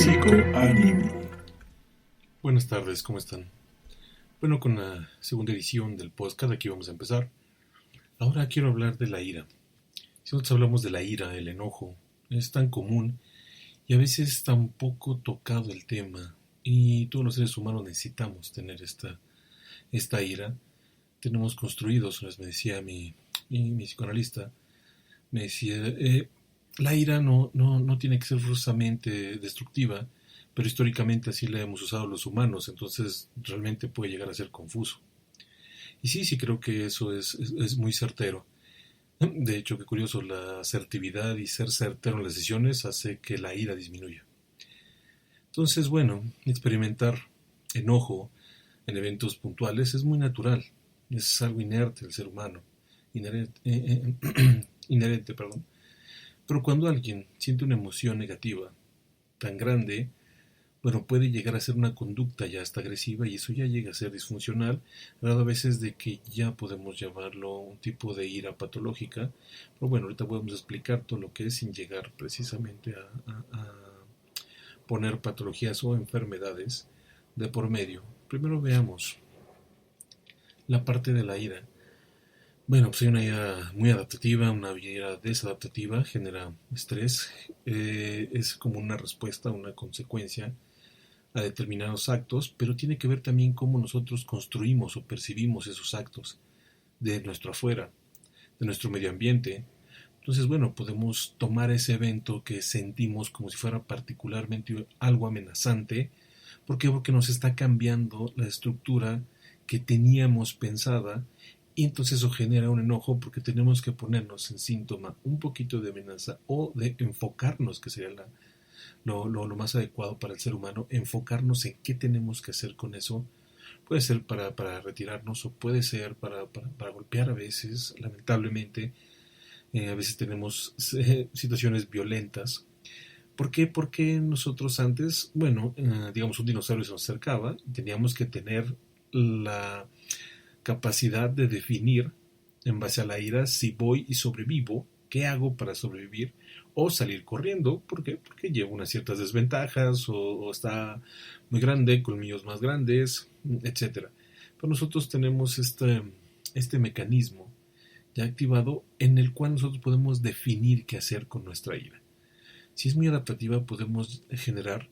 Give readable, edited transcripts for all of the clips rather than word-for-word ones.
Psicoánimo. Buenas tardes, ¿cómo están? Bueno, con la segunda edición del podcast, aquí vamos a empezar. Ahora quiero hablar de la ira. Si nosotros hablamos de la ira, el enojo, es tan común y a veces tan poco tocado el tema. Y todos los seres humanos necesitamos tener esta ira. Tenemos construidos, me decía mi psicoanalista, me decía, la ira no tiene que ser forzosamente destructiva, pero históricamente así la hemos usado los humanos, entonces realmente puede llegar a ser confuso. Y sí creo que eso es muy certero. De hecho, qué curioso, la asertividad y ser certero en las decisiones hace que la ira disminuya. Entonces, bueno, experimentar enojo en eventos puntuales es muy natural, es algo inerte del ser humano, inherente, perdón. Pero cuando alguien siente una emoción negativa tan grande, bueno, puede llegar a ser una conducta ya hasta agresiva y eso ya llega a ser disfuncional, dado a veces de que ya podemos llamarlo un tipo de ira patológica. Pero bueno, ahorita podemos explicar todo lo que es sin llegar precisamente a poner patologías o enfermedades de por medio. Primero veamos la parte de la ira. Bueno, pues hay una ira muy adaptativa, una ira desadaptativa, genera estrés, es como una respuesta, una consecuencia a determinados actos, pero tiene que ver también cómo nosotros construimos o percibimos esos actos de nuestro afuera, de nuestro medio ambiente. Entonces, bueno, podemos tomar ese evento que sentimos como si fuera particularmente algo amenazante. ¿Por qué? Porque nos está cambiando la estructura que teníamos pensada y entonces eso genera un enojo porque tenemos que ponernos en síntoma un poquito de amenaza o de enfocarnos, que sería lo más adecuado para el ser humano, enfocarnos en qué tenemos que hacer con eso. Puede ser para retirarnos o puede ser para golpear a veces, lamentablemente. A veces tenemos situaciones violentas. ¿Por qué? Porque nosotros antes, bueno, digamos un dinosaurio se nos acercaba y teníamos que tener la capacidad de definir en base a la ira si voy y sobrevivo, qué hago para sobrevivir, o salir corriendo. ¿Por qué? Porque llevo unas ciertas desventajas o está muy grande, colmillos más grandes, etcétera. Pero nosotros tenemos este mecanismo ya activado en el cual nosotros podemos definir qué hacer con nuestra ira. Si es muy adaptativa podemos generar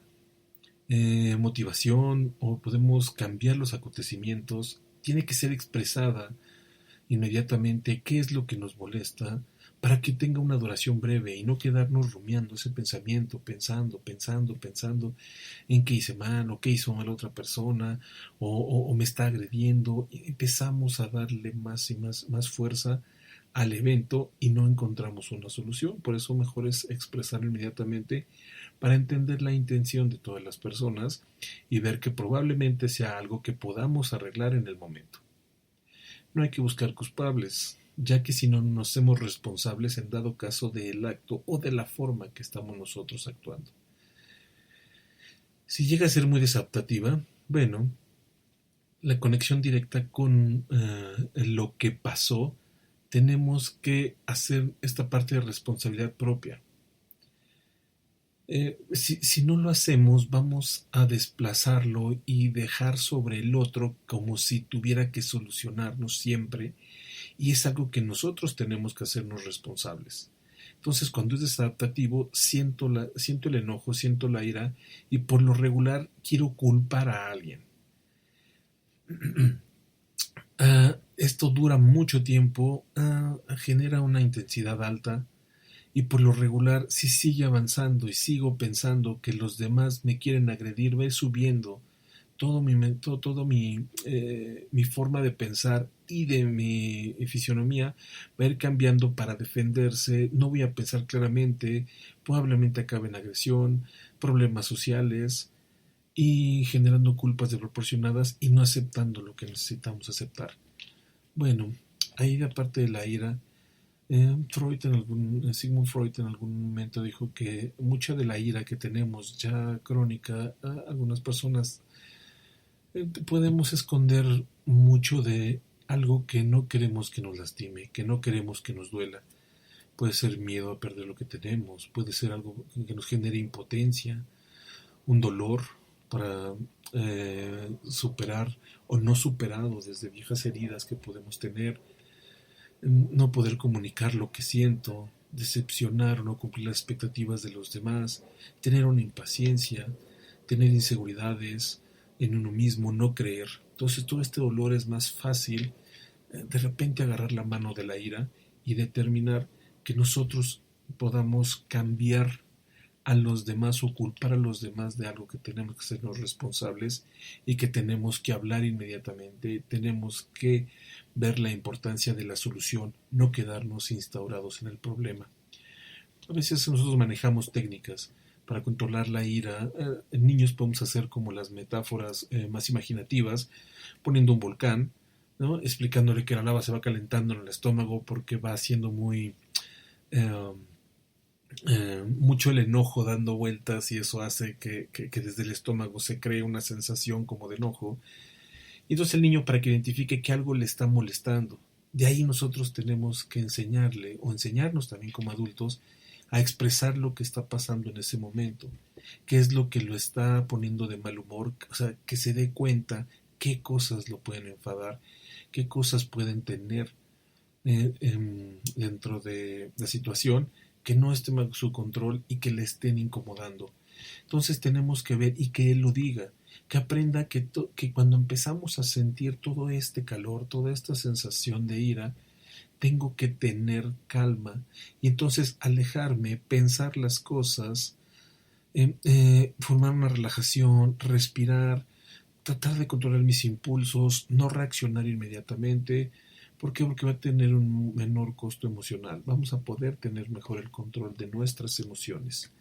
motivación o podemos cambiar los acontecimientos. Tiene que ser expresada inmediatamente qué es lo que nos molesta para que tenga una duración breve y no quedarnos rumiando ese pensamiento, pensando en qué hice mal o qué hizo mal otra persona o me está agrediendo. Y empezamos a darle más y más fuerza al evento y no encontramos una solución. Por eso mejor es expresarlo inmediatamente para entender la intención de todas las personas y ver que probablemente sea algo que podamos arreglar en el momento. No hay que buscar culpables, ya que si no nos hacemos responsables en dado caso del acto o de la forma que estamos nosotros actuando. Si llega a ser muy desadaptativa, bueno, la conexión directa con lo que pasó, tenemos que hacer esta parte de responsabilidad propia. Si no lo hacemos, vamos a desplazarlo y dejar sobre el otro como si tuviera que solucionarnos siempre, y es algo que nosotros tenemos que hacernos responsables. Entonces, cuando es desadaptativo, siento el enojo, siento la ira y por lo regular quiero culpar a alguien. Esto dura mucho tiempo, genera una intensidad alta y por lo regular, si sigue avanzando y sigo pensando que los demás me quieren agredir, va subiendo mi forma de pensar y de mi fisionomía va a ir cambiando para defenderse. No voy a pensar claramente, probablemente acabe en agresión, problemas sociales y generando culpas desproporcionadas y no aceptando lo que necesitamos aceptar. Bueno, ahí de parte de la ira, Sigmund Freud en algún momento dijo que mucha de la ira que tenemos ya crónica, algunas personas podemos esconder mucho de algo que no queremos que nos lastime, que no queremos que nos duela. Puede ser miedo a perder lo que tenemos, puede ser algo que nos genere impotencia, un dolor, para superar o no superado desde viejas heridas que podemos tener, no poder comunicar lo que siento, decepcionar o no cumplir las expectativas de los demás, tener una impaciencia, tener inseguridades en uno mismo, no creer. Entonces todo este dolor es más fácil de repente agarrar la mano de la ira y determinar que nosotros podamos cambiar a los demás o culpar a los demás de algo que tenemos que sernos responsables y que tenemos que hablar inmediatamente, tenemos que ver la importancia de la solución, no quedarnos instaurados en el problema. A veces nosotros manejamos técnicas para controlar la ira. En niños podemos hacer como las metáforas más imaginativas, poniendo un volcán, ¿no? Explicándole que la lava se va calentando en el estómago porque va haciendo eh, mucho el enojo dando vueltas y eso hace que desde el estómago se cree una sensación como de enojo. Y entonces el niño, para que identifique que algo le está molestando, de ahí nosotros tenemos que enseñarle o enseñarnos también como adultos a expresar lo que está pasando en ese momento, qué es lo que lo está poniendo de mal humor, o sea, que se dé cuenta qué cosas lo pueden enfadar, qué cosas pueden tener dentro de la situación que no esté bajo su control y que le estén incomodando. Entonces tenemos que ver y que él lo diga, que aprenda que cuando empezamos a sentir todo este calor, toda esta sensación de ira, tengo que tener calma y entonces alejarme, pensar las cosas, formar una relajación, respirar, tratar de controlar mis impulsos, no reaccionar inmediatamente. ¿Por qué? Porque va a tener un menor costo emocional. Vamos a poder tener mejor el control de nuestras emociones.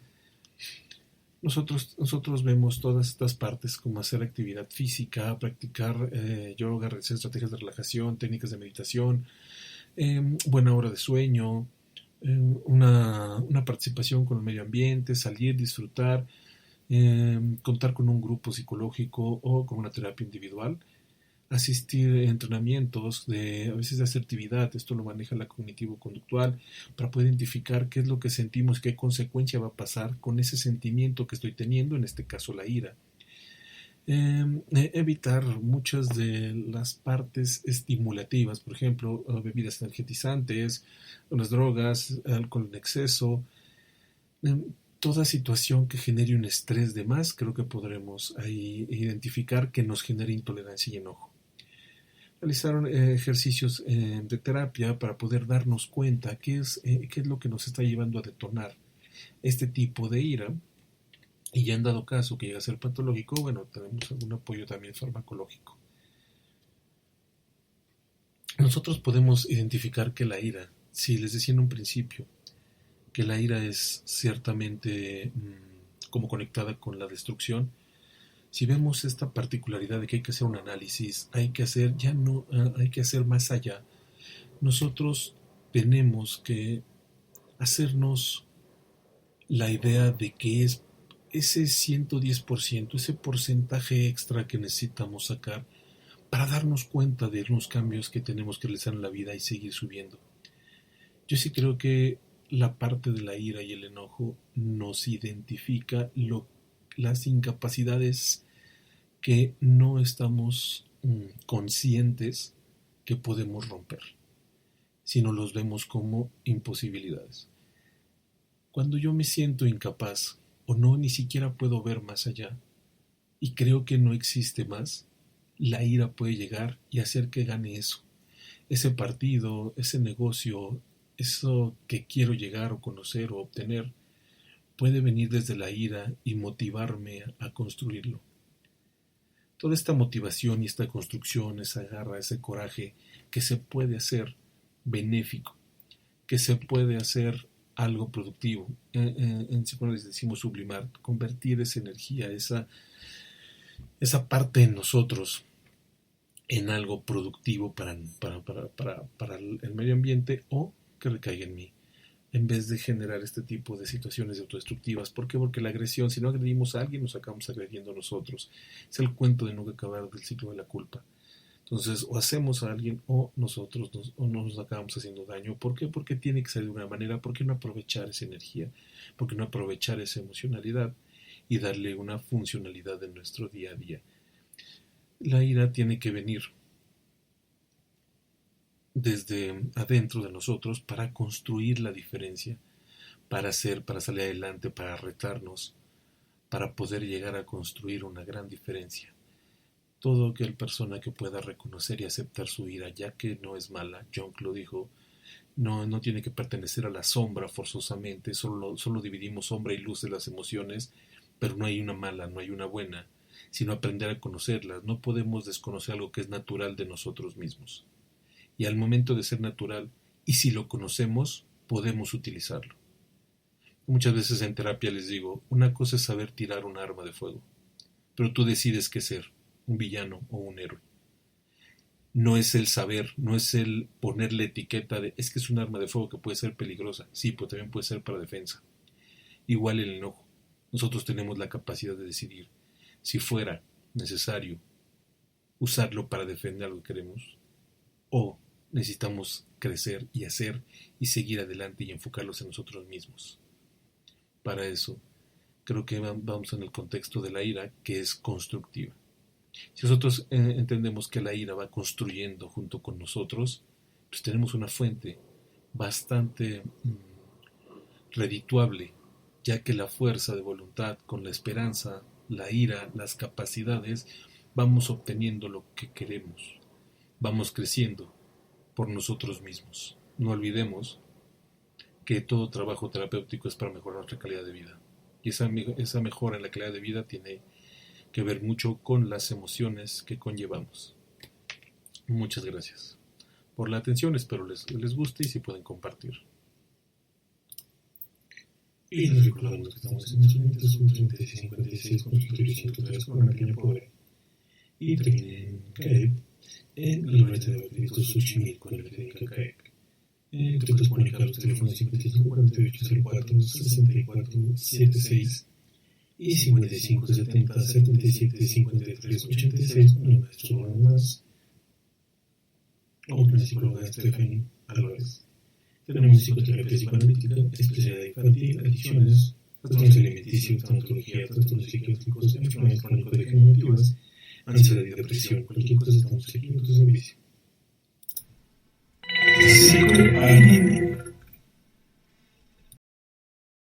Nosotros vemos todas estas partes como hacer actividad física, practicar yoga, realizar estrategias de relajación, técnicas de meditación, buena hora de sueño, una participación con el medio ambiente, salir, disfrutar, contar con un grupo psicológico o con una terapia individual, asistir a entrenamientos a veces de asertividad. Esto lo maneja la cognitivo-conductual, para poder identificar qué es lo que sentimos, qué consecuencia va a pasar con ese sentimiento que estoy teniendo, en este caso la ira. Evitar muchas de las partes estimulativas, por ejemplo, bebidas energetizantes, las drogas, alcohol en exceso, toda situación que genere un estrés de más. Creo que podremos ahí identificar que nos genere intolerancia y enojo. Realizar ejercicios de terapia para poder darnos cuenta qué es lo que nos está llevando a detonar este tipo de ira. Y ya en dado caso que llegue a ser patológico, bueno, tenemos algún apoyo también farmacológico. Nosotros podemos identificar que la ira, si les decía en un principio, que la ira es ciertamente como conectada con la destrucción. Si vemos esta particularidad de que hay que hacer un análisis, hay que hacer hay que hacer más allá, nosotros tenemos que hacernos la idea de que es ese 110%, ese porcentaje extra que necesitamos sacar para darnos cuenta de los cambios que tenemos que realizar en la vida y seguir subiendo. Yo sí creo que la parte de la ira y el enojo nos identifica las incapacidades que no estamos conscientes que podemos romper, sino los vemos como imposibilidades. Cuando yo me siento incapaz o no ni siquiera puedo ver más allá y creo que no existe más, la ira puede llegar y hacer que gane eso. Ese partido, ese negocio, eso que quiero llegar o conocer o obtener, puede venir desde la ira y motivarme a construirlo. Toda esta motivación y esta construcción, esa garra, ese coraje, que se puede hacer benéfico, que se puede hacer algo productivo. En psicología decimos sublimar, convertir esa energía, esa parte en nosotros en algo productivo para el medio ambiente o que recaiga en mí, en vez de generar este tipo de situaciones autodestructivas. ¿Por qué? Porque la agresión, si no agredimos a alguien, nos acabamos agrediendo a nosotros. Es el cuento de nunca acabar del ciclo de la culpa. Entonces, o hacemos a alguien o nosotros nos acabamos haciendo daño. ¿Por qué? Porque tiene que ser de una manera. ¿Por qué no aprovechar esa energía? ¿Por qué no aprovechar esa emocionalidad? y darle una funcionalidad en nuestro día a día. La ira tiene que venir desde adentro de nosotros para construir la diferencia, para salir adelante, para retarnos, para poder llegar a construir una gran diferencia. Todo aquel persona que pueda reconocer y aceptar su ira, ya que no es mala, Jung lo dijo, no tiene que pertenecer a la sombra forzosamente, solo dividimos sombra y luz de las emociones, pero no hay una mala, no hay una buena, sino aprender a conocerlas. No podemos desconocer algo que es natural de nosotros mismos. Y al momento de ser natural, y si lo conocemos, podemos utilizarlo. Muchas veces en terapia les digo, una cosa es saber tirar un arma de fuego, pero tú decides qué ser, un villano o un héroe. No es el saber, no es el ponerle etiqueta de es que es un arma de fuego que puede ser peligrosa. Sí, pero también puede ser para defensa. Igual el enojo. Nosotros tenemos la capacidad de decidir si fuera necesario usarlo para defender algo que queremos o necesitamos crecer y hacer y seguir adelante y enfocarlos en nosotros mismos. Para eso, creo que vamos en el contexto de la ira, que es constructiva. Si nosotros entendemos que la ira va construyendo junto con nosotros, pues tenemos una fuente bastante redituable, ya que la fuerza de voluntad con la esperanza, la ira, las capacidades, vamos obteniendo lo que queremos, vamos creciendo por nosotros mismos. No olvidemos que todo trabajo terapéutico es para mejorar nuestra calidad de vida, y esa mejora en la calidad de vida tiene que ver mucho con las emociones que conllevamos. Muchas gracias por la atención, espero les guste y si pueden compartir. Y les recordamos que estamos en instrumentos 3656 consultorio 103 con una pequeña pobre. Y también en CAEP, en la Universidad de Benito Xochimilco con el Federica CAEP. Te puedes comunicar a los teléfonos 55 48 04 64 76 y 55 70 77 53 86 con el maestro Juan Más o con la psicóloga Stephanie Álvarez. Tenemos psicoterapia psicoanalítica, especialidad infantil, adicciones, trastornos alimenticios, tanatología, trastornos psiquiátricos, enfermedades crónico-degenerativas, ansiedad y depresión. Cualquier cosa estamos aquí en tu servicio. Psicoanalítica.